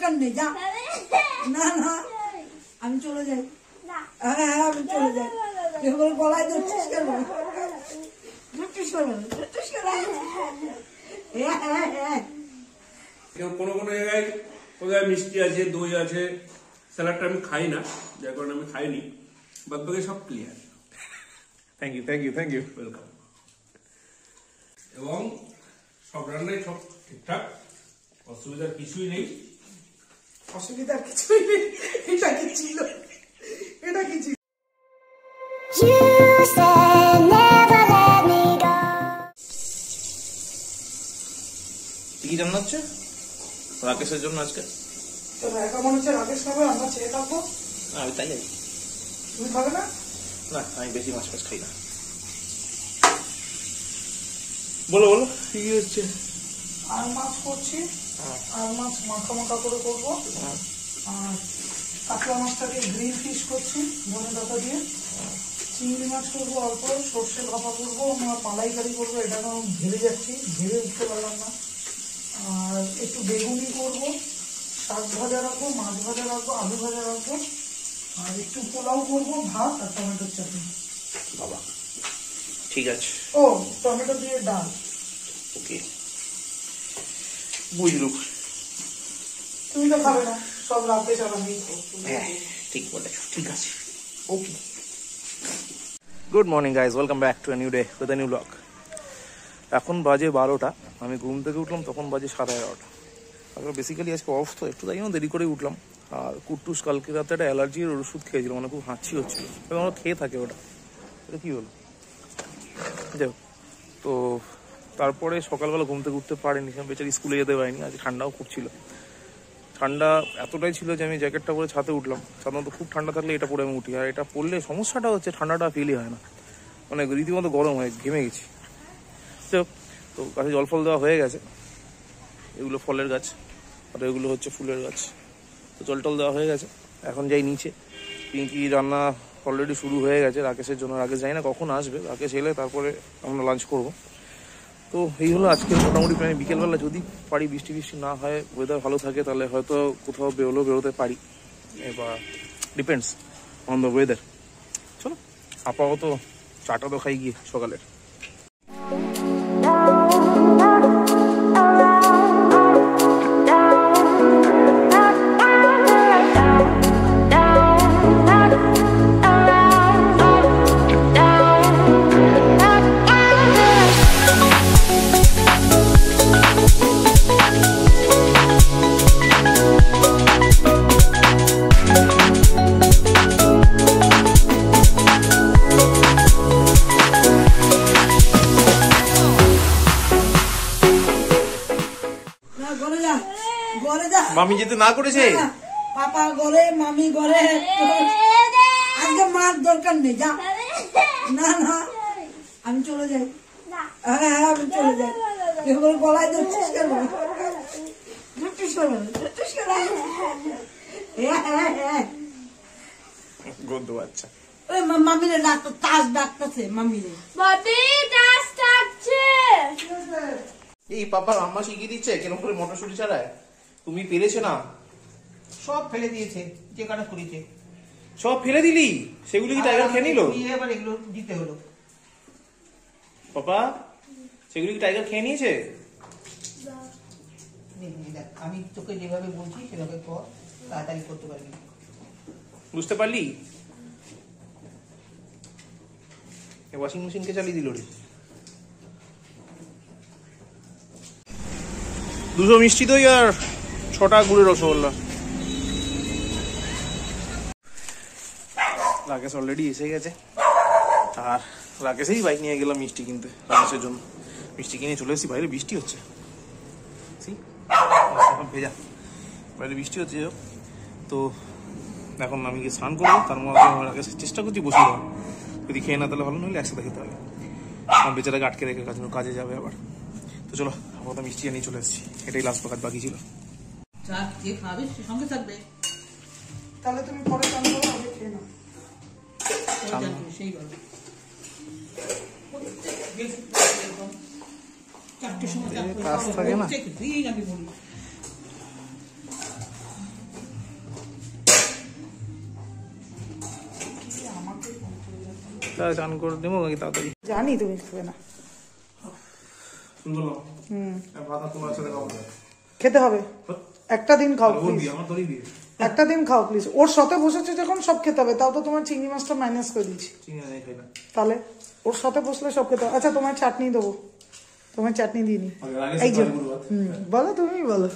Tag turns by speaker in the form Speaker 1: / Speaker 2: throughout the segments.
Speaker 1: দরকার নেই, যা। না না আমি চলে যাই। হ্যাঁ আমি চলে যাই। কেবল গলায় ধরছিস কেন?
Speaker 2: কোনো কোনো জায়গায় কোথায় মিষ্টি আছে, দই আছে, স্যালাডটা আমি খাই না, যার কারণে আমি খাইনি। বাদ বাকি সব clear.
Speaker 3: Thank you thank you thank you.
Speaker 2: Welcome. এবং সব রান্নাই সব ঠিকঠাক, অসুবিধার কিছুই নেই।
Speaker 1: অসুবিধার কিছুই নেই? এটা কি ছিল? এটা কি ছিল?
Speaker 3: কি রান্না হচ্ছে রাকেশের জন্য আজকে?
Speaker 1: একা মনে হচ্ছে রাকেশ খাবে, আমরা ছেড়ে থাকবো।
Speaker 3: আমি তাই জানি।
Speaker 1: তুমি খাবে না?
Speaker 3: না আমি বেশি মাছ ফাছ খাই না। বলো বলো কি হচ্ছে?
Speaker 1: আর মাছ করছি, আর মাছ মাখা মাখা করে করবো। আর কাতলা মাছটাকে গ্রিল ফিশ করছি ধনে পাতা দিয়ে। চিংড়ি মাছ করবো অল্প, সর্ষে ভাপা করবো, আমার মালাইকারি করবো। এটা আমি ভেবে যাচ্ছি, ভেবে উঠতে পারলাম না। আর একটু বেগুনি করবো, শাক ভাজা রাখবো, মাছ ভাজা রাখবো, আলু ভাজা রাখবো, আর একটু পোলাও করবো, ভাত আর টমেটোর চাটনি।
Speaker 3: বাবা ঠিক আছে।
Speaker 1: ও টমেটো দিয়ে ডাল।
Speaker 3: ওকে বুঝলু।
Speaker 1: তুমি তো খাবে না, সব রাখবে সব আমি।
Speaker 3: হ্যাঁ ঠিক বলেছো, ঠিক আছে okay. Good morning guys, welcome back to a new day with a new blog. এখন বাজে 12টা, আমি ঘুম থেকে উঠলাম তখন বাজে 11:30। আসলে বেসিক্যালি আজকে অফ তো, একটু তাই জন্য দেরি করে উঠলাম। আর কুট্টুস কালকে রাতে একটা অ্যালার্জির ওষুধ খেয়েছিল, মানে খুব হাঁচি হচ্ছিল, এবং আমরা খেয়ে থাকে ওটা। এটা কী হলো যাই হোক। তো তারপরে সকালবেলা ঘুম থেকে উঠতে পারিনি, আমি বেচারি স্কুলে যেতে পারিনি। আজ ঠান্ডাও খুব ছিল, ঠান্ডা এতটাই ছিল যে আমি জ্যাকেটটা পরে ছাদে উঠলাম। সাধারণত খুব ঠান্ডা থাকলে এটা পরে আমি উঠি, আর এটা পরলে সমস্যাটা হচ্ছে ঠান্ডাটা ফিলই হয় না, মানে রীতিমতো গরম হয়, ঘেমে গেছি। তো গাছে জল ফল দেওয়া হয়ে গেছে, এগুলো ফলের গাছ আর এগুলো হচ্ছে ফুলের গাছ। তো জল টল দেওয়া হয়ে গেছে, এখন যাই নিচে। পিঙ্কি রান্না অলরেডি শুরু হয়ে গেছে রাকেশের জন্য। রাকেশ জানি না কখন আসবে, রাকেশ এলে তারপরে আমরা লাঞ্চ করবো। তো এই হলো আজকের মোটামুটি প্ল্যান। বিকেলবেলা যদি পারি, বৃষ্টি না হয়, ওয়েদার ভালো থাকে, তাহলে হয়তো কোথাও বেরোতে পারি, বা ডিপেন্ডস অন দ্য ওয়েদার। চলো আপাতত চাটা তো খাই গিয়ে সকালের। মামি যেতে না করেছে,
Speaker 1: পাপা ঘরে, মামি ঘরে। আজকে মার দরকার নেই, যা। না না আমি চলে যাই। হ্যাঁ আমি চলে যাই। কেবল গলায় ধরছিস কেন?
Speaker 3: গন্ধ আচ্ছা।
Speaker 1: ওই মামিরে ডাক্তার তাস ডাকতেছে, মামিরে
Speaker 4: তাস ডাকছে।
Speaker 3: এই পাপা আম্মা শিখিয়ে দিচ্ছে কেরকম করে মটরশুঁটি ছাড়ায়। তুমি পেরেছো না?
Speaker 5: সব ফেলে দিয়েছে, যে কাটা করেছে
Speaker 3: সব ফেলে দিলি? সেগুলো কি টাইগার খেয়ে নিল?
Speaker 5: এবার এগুলো দিতে হলো।
Speaker 3: পাপা সেগুলো কি টাইগার খেয়ে নিয়েছে?
Speaker 5: দেখ আমি তোকে যেভাবে বলছি সেভাবে কর, তাড়াতাড়ি করতে পারবি।
Speaker 3: বুঝতে পারলি? ওয়াশিং মেশিনকে চালিয়ে দিল রে। 200 মিষ্টি দই আর 6টা গুড়ের রসগোল্লা। রাকেশ অলরেডি এসে গেছে, আর রাকেশেই বাইক নিয়ে গেলাম মিষ্টি কিনতে রাকেশের জন্য। মিষ্টি কিনে চলে এসেছি, বাইরে বৃষ্টি হচ্ছে, ভেজা বাইরে বৃষ্টি হচ্ছে। তো এখন আমি গিয়ে স্নান করবো, তার মধ্যে রাকেশের চেষ্টা করছি বসে দেওয়া, যদি খেয়ে না তাহলে ভালো, নইলে একসাথে খেতে হবে। আমার বেচারাকে আটকে রেখে কাজে যাবে আবার। তো চলো আপাতত মিষ্টি নিয়ে চলে এসেছি, এটাই লাস্ট কাজ বাকি ছিল।
Speaker 5: চা যে খাবে সে সঙ্গে থাকবে।
Speaker 1: তাহলে তুমি পরে চান করো, আগে খেয়ে নাও।
Speaker 5: সেই গল্প 4টের সময়
Speaker 3: কাজ থাকে না।
Speaker 5: আমি বলি
Speaker 3: চান করে দেবো নাকি তাড়াতাড়ি?
Speaker 1: জানি তুমি খাবে না, খেতে হবে। একটা দিন খাও প্লিজ, একটা দিন খাও প্লিজ। ওর সাথে বসেছে যখন সব খেতে হবে। তাও তো তোমার চিংড়ি মাছটা মাইনাস করে দিচ্ছি। তাহলে ওর সাথে বসলে সব খেতে হবে। আচ্ছা তোমার চাটনি দেবো, তোমার চাটনি দিয়ে নি। এই যে বলো, তুমি বলো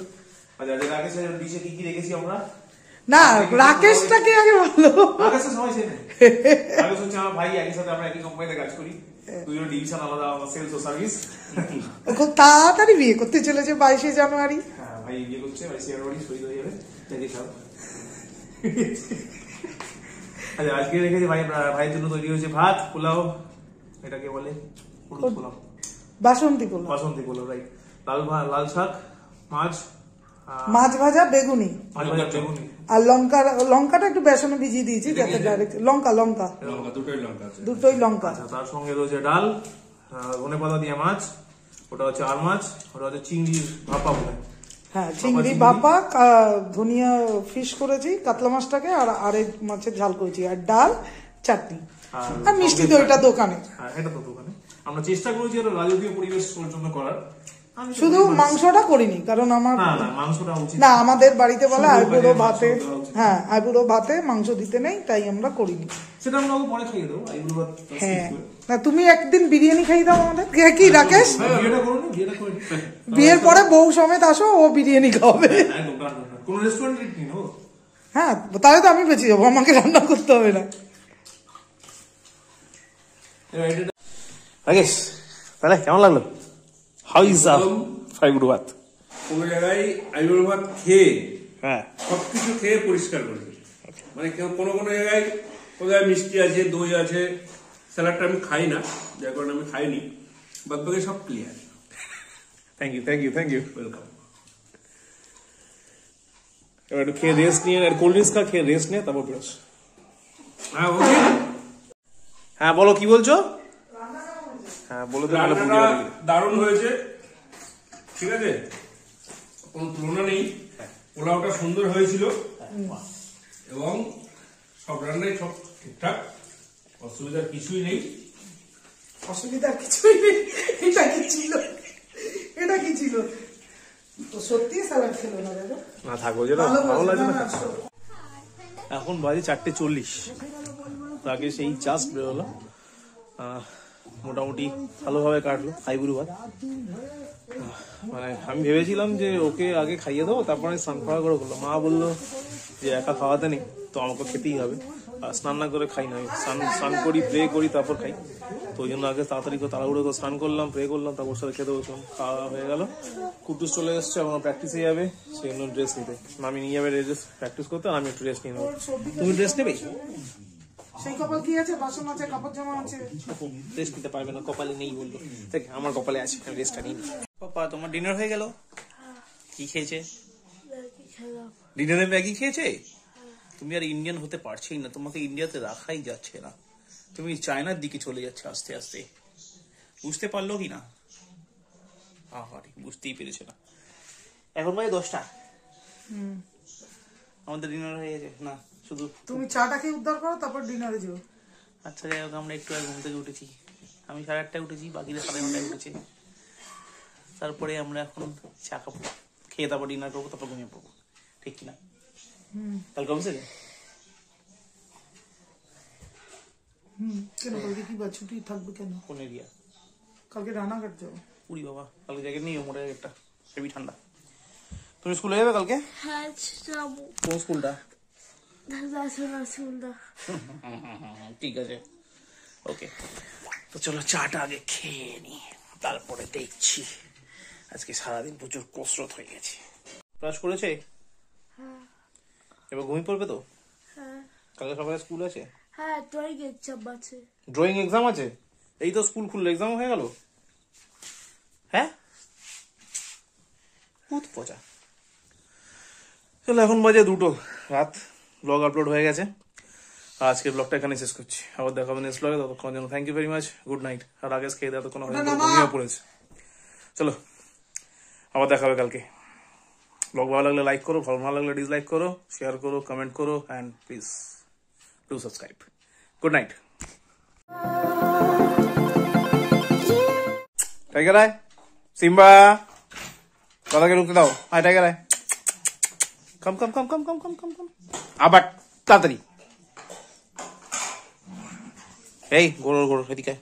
Speaker 1: না, রাকেশটাকে আগে বলো। খুব তাড়াতাড়ি বিয়ে করতে চলেছে 22 জানুয়ারি।
Speaker 3: আচ্ছা আজকে রেখেছি ভাইয়ের জন্য তৈরি হয়েছে ভাত, পোলাও, এটাকে বলে
Speaker 1: বাসন্তী পোলাও,
Speaker 3: বাসন্তী পোলাও, রাইট। লাল শাক, মাছ,
Speaker 1: মাছ ভাজা, বেগুনি,
Speaker 3: বেগুনি,
Speaker 1: আর লঙ্কাটা একটু বেসনে ভিজিয়ে দিয়েছি যাতে ডাইরেক্ট লঙ্কা দুটোই লঙ্কা।
Speaker 3: তার সঙ্গে রয়েছে ডাল, ধনেপাতা দিয়ে মাছ, ওটা হচ্ছে আর মাছ, ওটা হচ্ছে চিংড়ির ভাপা বলে।
Speaker 1: হ্যাঁ, চিংড়ি ভাপা, ধনিয়া ফিশ করেছি, কাতলা মাছটাকে, আর আরেক মাছের ঝাল করেছি, আর ডাল, চাটনি, আর মিষ্টি দইটা দোকানে।
Speaker 3: হ্যাঁ এটা তো দোকানে। আমরা চেষ্টা করেছি একটা রাজকীয় পরিবেশ পর্যন্ত করার।
Speaker 1: শুধু মাংসটা করিনি, কারণ আমার
Speaker 3: মাংসটা
Speaker 1: না, আমাদের বাড়িতে বলে আইবুড়ো ভাতে, হ্যাঁ আইবুড়ো ভাতে মাংস দিতে নেই, তাই আমরা করিনি।
Speaker 3: সেটা আমরা পরে খাইয়ে দেবো আইবুড়ো ভাত।
Speaker 1: হ্যাঁ না, তুমি একদিন বিরিয়ানি খাইয়ে দাও আমাদের। কি রাকেশ, বিয়ের পরে বউ সমেত আসো, ও বিরিয়ানি খাওয়াবে।
Speaker 3: কোন রেস্টুরেন্টে নিন।
Speaker 1: হ্যাঁ তাহলে তো আমি বেঁচে যাবো, আমাকে রান্না করতে হবে না।
Speaker 3: রাকেশ তাহলে কেমন লাগলো? হাউ ইজ আইবুড়ো ভাত?
Speaker 2: কোনো জায়গায় আইবুড়ো ভাত খেয়ে,
Speaker 3: হ্যাঁ
Speaker 2: সবকিছু খেয়ে পরিষ্কার করেছে। মানে কোনো কোনো জায়গায় কোথায় মিষ্টি আছে, দই আছে, স্যালাডটা আমি খাই না, যার কারণে আমি খাইনি। বাদ বাকি সব clear.
Speaker 3: Thank you, thank you, thank you,
Speaker 2: welcome.
Speaker 3: এবার একটু খেয়ে রেস্ট নিয়ে, আর কোল্ড ড্রিঙ্কস খেয়ে রেস্ট নিয়ে তারপর বেরোস।
Speaker 2: হ্যাঁ ওকে,
Speaker 3: হ্যাঁ বলো কি বলছো? হ্যাঁ বলে তো,
Speaker 2: রান্নাটা দারুণ হয়েছে, ঠিক আছে, কোনো তুলনা নেই। পোলাওটা সুন্দর হয়েছিল এবং সব রান্নাই সব ঠিকঠাক, অসুবিধার কিছুই নেই।
Speaker 1: অসুবিধার কিছুই নেই। এটা কি ছিল, এটা কি ছিল? তো সত্যি স্যালাড খেলো না দাদা?
Speaker 3: না থাকো, যেটা ভালো লাগে না। এখন বাজে 4:40, আগে সেই জাস্ট বেরোলো। মোটামুটি ভালোভাবে কাটলো আইবুড়ো ভাত। মানে আমি ভেবেছিলাম যে ওকে আগে খাইয়ে দেবো, তারপরে স্নান করা করে করলো। মা বললো যে একা খাওয়াতে নেই, তো আমাকে খেতেই হবে, আর স্নান না করে খাই না, স্নান করি, প্রে করি, তারপর খাই। তো ওই জন্য আগে তাড়াতাড়ি করে তাড়াহুড়ো করে স্নান করলাম, প্রে করলাম, তারপর সাথে খেতে বসলাম। খাওয়া হয়ে গেল, কুটুস চলে এসছে, এখন প্র্যাকটিসে যাবে, সেই জন্য ড্রেস নিতে। আমি নিয়ে যাবে প্র্যাকটিস করতে, আর আমি একটু রেস্ট নিয়ে নেবো। তুমি ড্রেস নেবে?
Speaker 1: সেই কপাল কি আছে? বাসন আছে, কাপড় জামা আছে।
Speaker 3: রেস্ট নিতে পারবে না, কপালে নেই বললো। দেখ আমার কপালে আছে, রেস্টটা নিই। পাপা তোমার ডিনার হয়ে গেল? কি খেয়েছে? ডিনারে ম্যাগি খেয়েছে? তুমি আর ইন্ডিয়ান হতে পারছেই না, তোমাকে ইন্ডিয়াতে রাখাই যাচ্ছে না, তুমি চায়নার দিকে চলে যাচ্ছে আস্তে আস্তে। বুঝতে পারলো কি না? বুঝতেই পেরেছে না। এখন বাজে 10টা, আমাদের ডিনার হয়ে গেছে না, শুধু
Speaker 1: তুমি চাটা খেয়ে উদ্ধার করো, তারপর ডিনারে যাও।
Speaker 3: আচ্ছা যাই হোক, আমরা একটু ঘুম থেকে উঠেছি। আমি 8:30টায় উঠেছি, বাকিরা 9:30টায় উঠেছে। তারপরে আমরা এখন চা খাবো, খেয়ে তারপর ডিনার করবো, তারপর ঘুমিয়ে পড়বো, ঠিক কিনা? কালকে অফিসে যাই।
Speaker 1: কেন কালকে কি বা ছুটি থাকবে? কেন?
Speaker 3: কোন এরিয়া?
Speaker 1: কালকে রানাঘাট যাবো।
Speaker 3: পুরি বাবা, কালকে জ্যাকেট নিয়ে মোটা জ্যাকেটটা, হেভি ঠান্ডা। তুমি স্কুলে যাবে কালকে?
Speaker 4: হ্যাঁ যাবো।
Speaker 3: কোন স্কুলটা? ঠিক আছে, ওকে। তো চলো চাটা আগে খেয়ে নি, তারপরে দেখছি। আজকে সারাদিন প্রচুর কসরত হয়ে গেছে। ক্লাস করেছে? এবার ঘুমিয়ে পড়বে তো? কালকে সকালে স্কুল আছে?
Speaker 4: হ্যাঁ, ড্রয়িং এক্সাম আছে।
Speaker 3: ড্রয়িং এক্সাম আছে? এই তো স্কুল খুললো, এক্সাম হয়ে গেল? হ্যাঁ, বহুত পচা। চলো এখন বাজে 2টো রাত, ব্লগ আপলোড হয়ে গেছে। আজকের ব্লগটা এখানে শেষ করছি, আবার দেখাবো নেক্সট ব্লগে। ততক্ষণ জন্য thank you very much, good night. আর আগে খেয়ে দেওয়া তখন ঘুমিয়ে পড়েছে। চলো আবার দেখাবে কালকে। ব্লগ ভালো লাগলে লাইক করো, ভালো না লাগলে ডিসলাইক করো, শেয়ার করো, কমেন্ট করো, and please do subscribe. Good night. Tiger আয়, সিম্বা দাদাকে ঢুকতে দাও। আয় টাইগার আয়, কম কম কম কম কম কম কম কম, আবার তাড়াতাড়ি। এই গোড় গোড় এদিকে আয়।